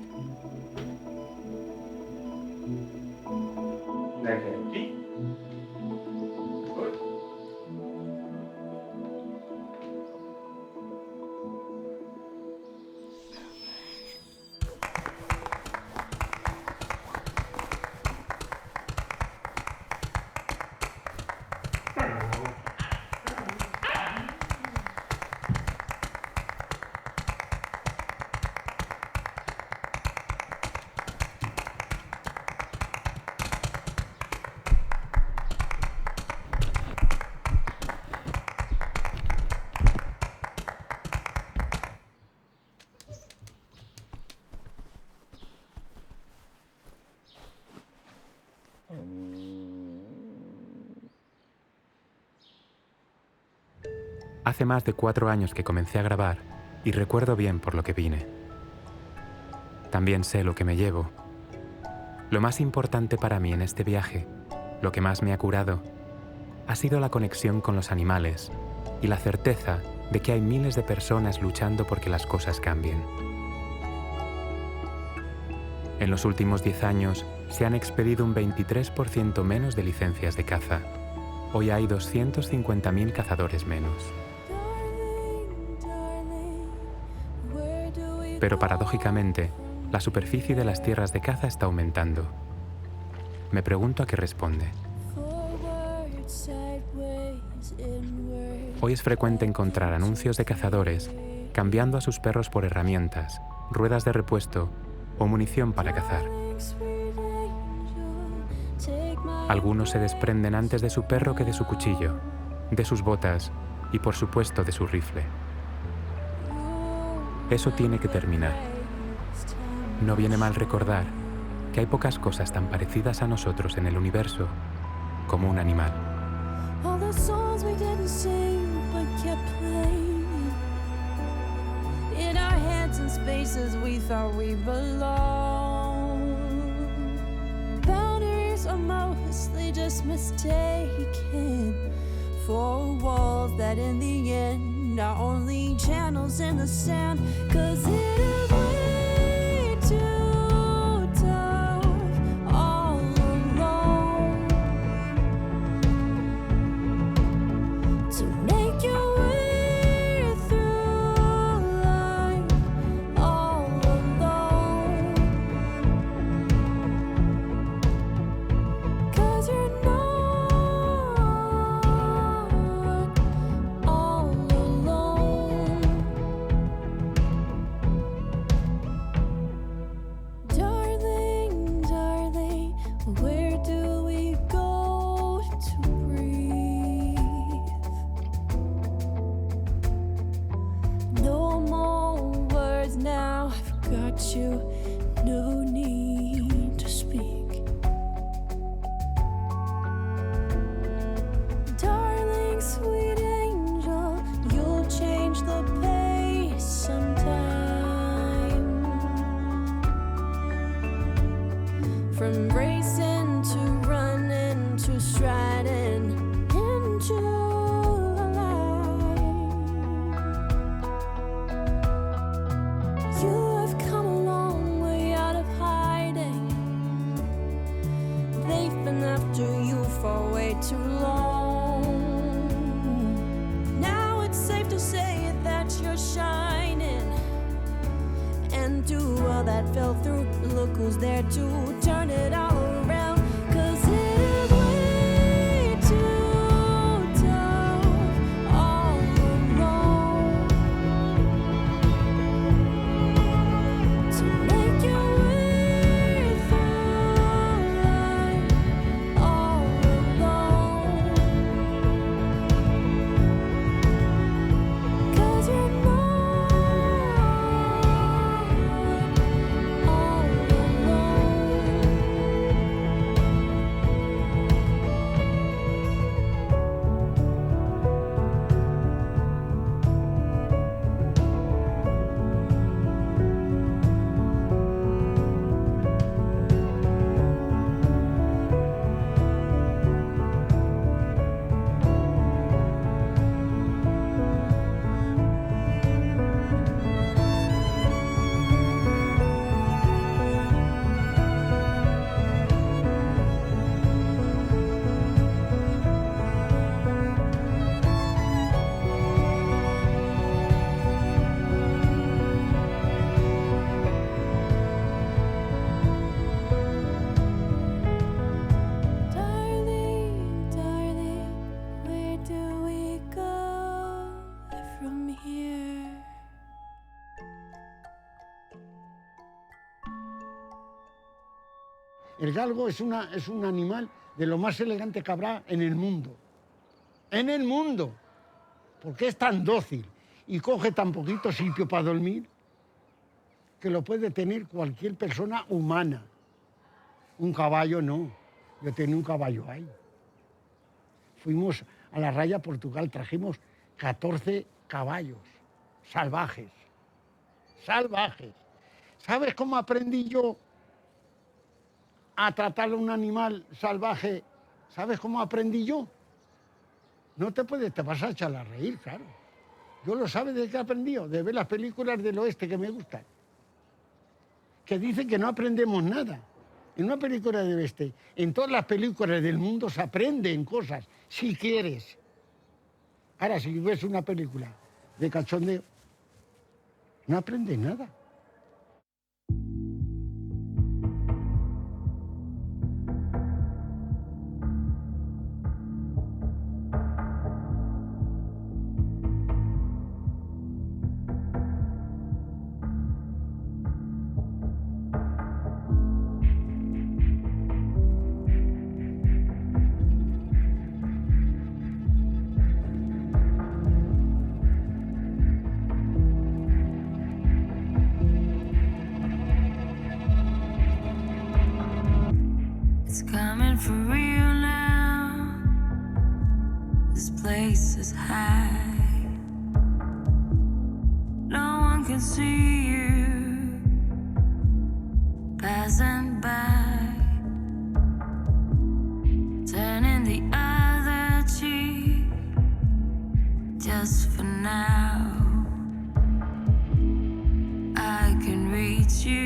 Hace más de 4 años que comencé a grabar y recuerdo bien por lo que vine. También sé lo que me llevo. Lo más importante para mí en este viaje, lo que más me ha curado, ha sido la conexión con los animales y la certeza de que hay miles de personas luchando porque las cosas cambien. En los últimos 10 años se han expedido un 23% menos de licencias de caza. Hoy hay 250.000 cazadores menos. Pero paradójicamente, la superficie de las tierras de caza está aumentando. Me pregunto a qué responde. Hoy es frecuente encontrar anuncios de cazadores cambiando a sus perros por herramientas, ruedas de repuesto o munición para cazar. Algunos se desprenden antes de su perro que de su cuchillo, de sus botas y, por supuesto, de su rifle. Eso tiene que terminar. No viene mal recordar que hay pocas cosas tan parecidas a nosotros en el universo como un animal. All the songs we didn't sing but kept playing in our heads and spaces we thought we belonged. Boundaries are mostly just mistaken for walls that in the end are only channels in the sand. 'Cause it is way too tough all alone to make your way through life all alone. 'Cause you're not all alone. Darling, darling, where do we go to breathe? No more words now, I've got you, no need to speak. Darling, sweet angel, you'll change the pace sometime. From racing to running to striding into the light. You have come a long way out of hiding. They've been after you for way too long. Now it's safe to say that you're shining and do all that fell through. Look who's there to turn it all around. 'Cause it is way too tough all alone to make your way through life all alone. 'Cause you're not all alone. Darling, darling, where do we go from here? El galgo es un animal de lo más elegante que habrá en el mundo. En el mundo. Porque es tan dócil y coge tan poquito sitio para dormir que lo puede tener cualquier persona humana. Un caballo no. Yo tenía un caballo ahí. Fuimos a la raya Portugal, trajimos 14 caballos salvajes. Salvajes. ¿Sabes cómo aprendí yo a tratar a un animal salvaje? ¿Sabes cómo aprendí yo? No te vas a echar a reír, claro. Yo lo sabes de qué he aprendido, de ver las películas del oeste que me gustan. Que dicen que no aprendemos nada. En una película del oeste, en todas las películas del mundo se aprenden cosas, si quieres. Ahora, si ves una película de cachondeo, no aprendes nada. It's coming for real now. This place is high. No one can see you passing by. Turning the other cheek just for now. I can reach you.